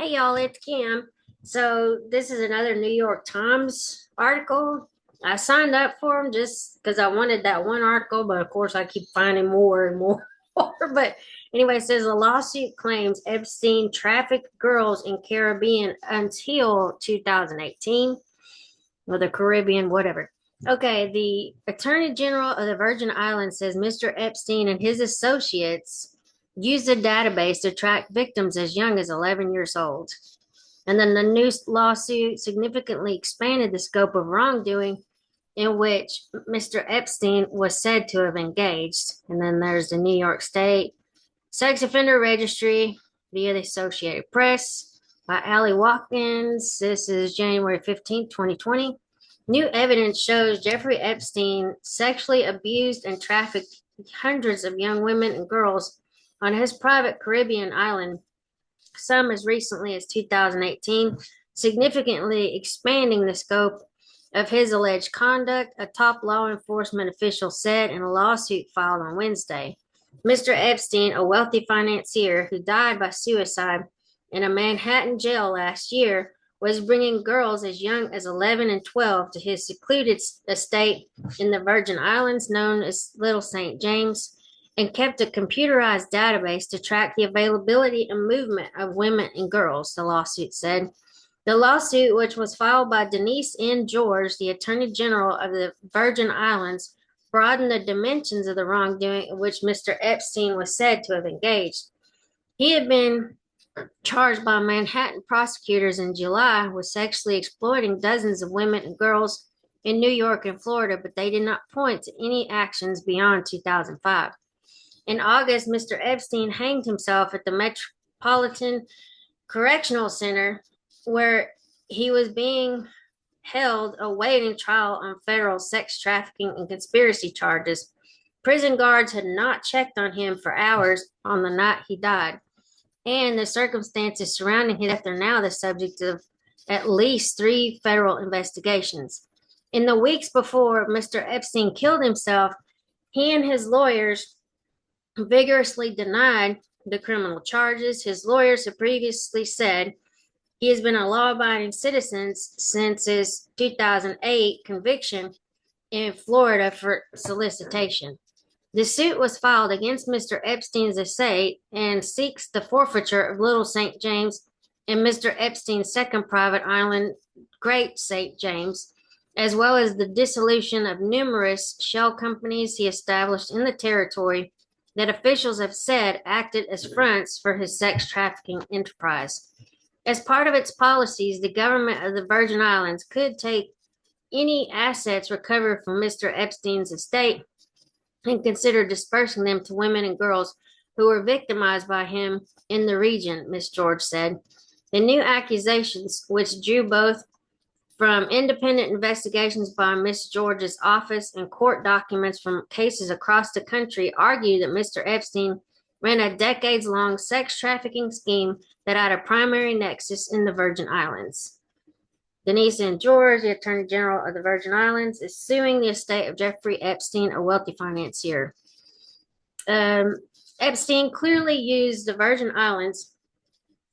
Hey y'all, it's Kim. So this is another New York Times article. I signed up for them just because I wanted that one article, but of course I keep finding more and more. But anyway, it says a lawsuit claims Epstein trafficked girls in Caribbean until 2018, or the Caribbean, whatever. Okay, the Attorney General of the Virgin Islands says Mr. Epstein and his associates used a database to track victims as young as 11 years old. And then the new lawsuit significantly expanded the scope of wrongdoing in which Mr. Epstein was said to have engaged. And then there's the New York State Sex Offender Registry via the Associated Press by Allie Watkins. This is January 15th, 2020. New evidence shows Jeffrey Epstein sexually abused and trafficked hundreds of young women and girls on his private Caribbean island, some as recently as 2018, significantly expanding the scope of his alleged conduct, a top law enforcement official said in a lawsuit filed on Wednesday. Mr. Epstein, a wealthy financier who died by suicide in a Manhattan jail last year, was bringing girls as young as 11 and 12 to his secluded estate in the Virgin Islands known as Little St. James, and kept a computerized database to track the availability and movement of women and girls, the lawsuit said. The lawsuit, which was filed by Denise N. George, the Attorney General of the Virgin Islands, broadened the dimensions of the wrongdoing in which Mr. Epstein was said to have engaged. He had been charged by Manhattan prosecutors in July with sexually exploiting dozens of women and girls in New York and Florida, but they did not point to any actions beyond 2005. In August, Mr. Epstein hanged himself at the Metropolitan Correctional Center, where he was being held awaiting trial on federal sex trafficking and conspiracy charges. Prison guards had not checked on him for hours on the night he died, and the circumstances surrounding his death are now the subject of at least 3 federal investigations. In the weeks before Mr. Epstein killed himself, he and his lawyers vigorously denied the criminal charges. His lawyers have previously said he has been a law-abiding citizen since his 2008 conviction in Florida for solicitation. The suit was filed against Mr. Epstein's estate and seeks the forfeiture of Little St. James and Mr. Epstein's second private island, Great St. James, as well as the dissolution of numerous shell companies he established in the territory that officials have said acted as fronts for his sex trafficking enterprise. As part of its policies, the government of the Virgin Islands could take any assets recovered from Mr. Epstein's estate and consider dispersing them to women and girls who were victimized by him in the region, Ms. George said. The new accusations, which drew both from independent investigations by Ms. George's office and court documents from cases across the country, argue that Mr. Epstein ran a decades-long sex trafficking scheme that had a primary nexus in the Virgin Islands. Denise N. George, the Attorney General of the Virgin Islands, is suing the estate of Jeffrey Epstein, a wealthy financier. Epstein clearly used the Virgin Islands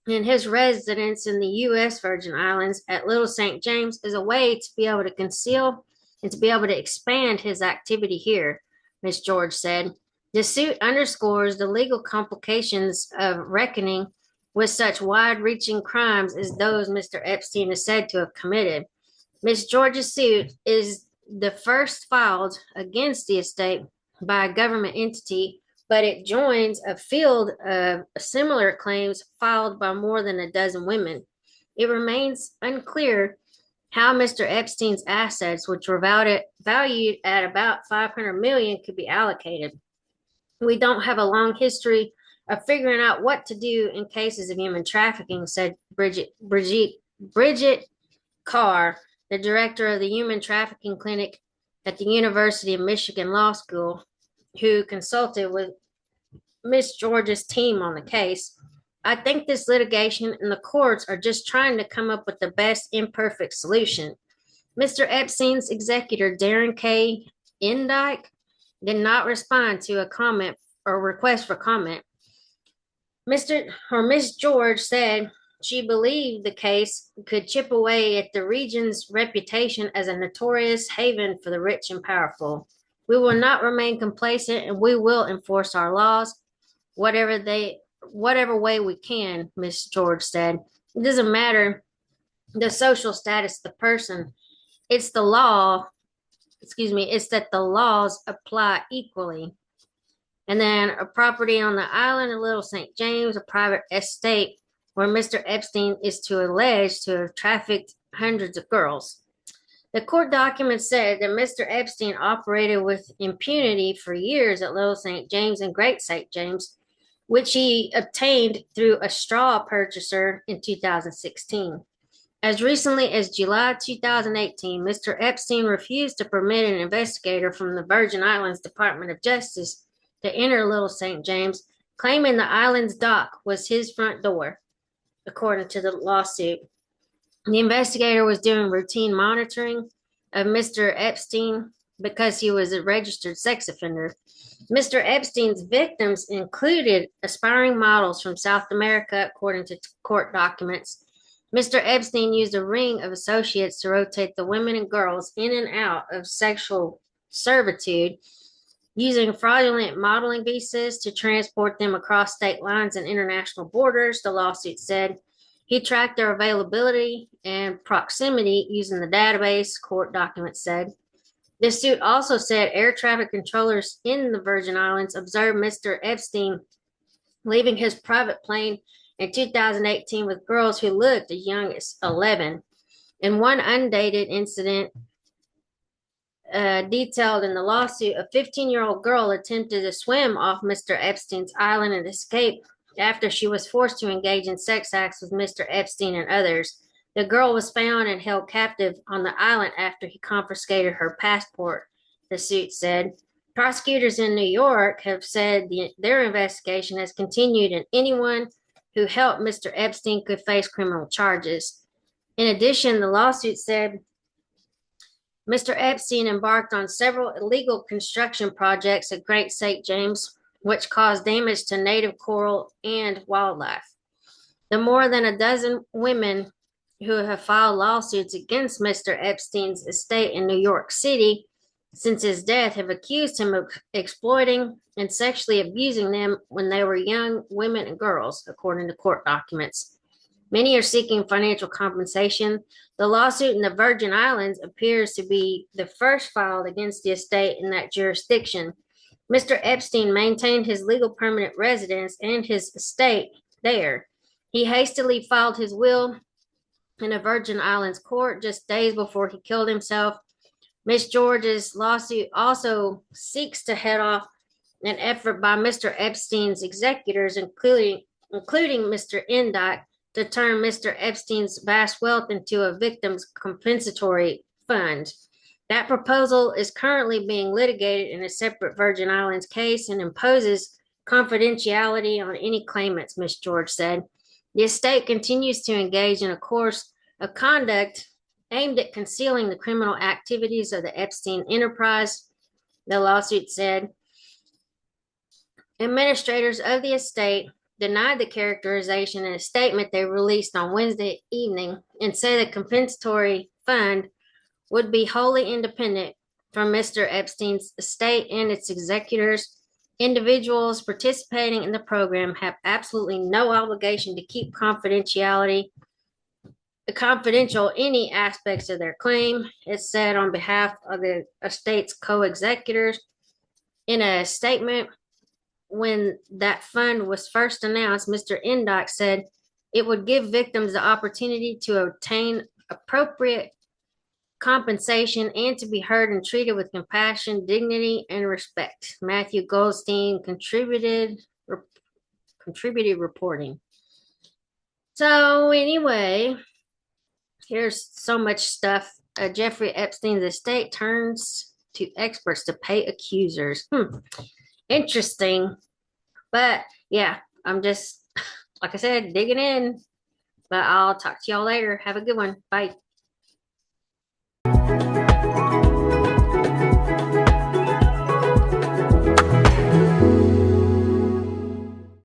and his residence in the U.S. Virgin Islands at Little St. James as a way to be able to conceal and to be able to expand his activity here, Ms. George said. The suit underscores the legal complications of reckoning with such wide-reaching crimes as those Mr. Epstein is said to have committed. Ms. George's suit is the first filed against the estate by a government entity, but it joins a field of similar claims filed by more than a dozen women. It remains unclear how Mr. Epstein's assets, which were valued at about $500 million, could be allocated. We don't have a long history of figuring out what to do in cases of human trafficking, said Bridget Carr, the director of the Human Trafficking Clinic at the University of Michigan Law School, who consulted with Ms. George's team on the case. I think this litigation and the courts are just trying to come up with the best imperfect solution. Mr. Epstein's executor, Darren K. Endyke, did not respond to a comment or request for comment. Miss George said She believed the case could chip away at the region's reputation as a notorious haven for the rich and powerful. We will not remain complacent and we will enforce our laws whatever way we can, Miss George said. It doesn't matter the social status of the person. It's the law, it's that the laws apply equally. And then a property on the island of Little St. James, a private estate where Mr. Epstein is alleged to have trafficked hundreds of girls. The court documents said that Mr. Epstein operated with impunity for years at Little St. James and Great St. James, which he obtained through a straw purchaser in 2016. As recently as July 2018, Mr. Epstein refused to permit an investigator from the Virgin Islands Department of Justice to enter Little St. James, claiming the island's dock was his front door, according to the lawsuit. The investigator was doing routine monitoring of Mr. Epstein because he was a registered sex offender. Mr. Epstein's victims included aspiring models from South America, according to court documents. Mr. Epstein used a ring of associates to rotate the women and girls in and out of sexual servitude, using fraudulent modeling visas to transport them across state lines and international borders, the lawsuit said. He tracked their availability and proximity using the database, court documents said. The suit also said air traffic controllers in the Virgin Islands observed Mr. Epstein leaving his private plane in 2018 with girls who looked as young as 11. In one undated incident detailed in the lawsuit, a 15-year-old girl attempted to swim off Mr. Epstein's island and escape after she was forced to engage in sex acts with Mr. Epstein and others. The girl was found and held captive on the island after he confiscated her passport, the suit said. Prosecutors in New York have said their investigation has continued and anyone who helped Mr. Epstein could face criminal charges. In addition, the lawsuit said Mr. Epstein embarked on several illegal construction projects at Great St. James, which caused damage to native coral and wildlife. The more than a dozen women who have filed lawsuits against Mr. Epstein's estate in New York City since his death have accused him of exploiting and sexually abusing them when they were young women and girls, according to court documents. Many are seeking financial compensation. The lawsuit in the Virgin Islands appears to be the first filed against the estate in that jurisdiction. Mr. Epstein maintained his legal permanent residence and his estate there. He hastily filed his will in a Virgin Islands court just days before he killed himself. Miss George's lawsuit also seeks to head off an effort by Mr. Epstein's executors, including Mr. Endyke, to turn Mr. Epstein's vast wealth into a victim's compensatory fund. That proposal is currently being litigated in a separate Virgin Islands case and imposes confidentiality on any claimants, Ms. George said. The estate continues to engage in a course of conduct aimed at concealing the criminal activities of the Epstein enterprise, the lawsuit said. Administrators of the estate denied the characterization in a statement they released on Wednesday evening and said the compensatory fund would be wholly independent from Mr. Epstein's estate and its executors. Individuals participating in the program have absolutely no obligation to keep confidential any aspects of their claim, it said on behalf of the estate's co-executors. In a statement, when that fund was first announced, Mr. Endyke said it would give victims the opportunity to obtain appropriate compensation and to be heard and treated with compassion, dignity, and respect. Matthew Goldstein contributed reporting. So anyway, here's so much stuff. Jeffrey Epstein's estate turns to experts to pay accusers. Interesting. But yeah, I'm just, like I said, digging in. But I'll talk to y'all later. Have a good one. Bye.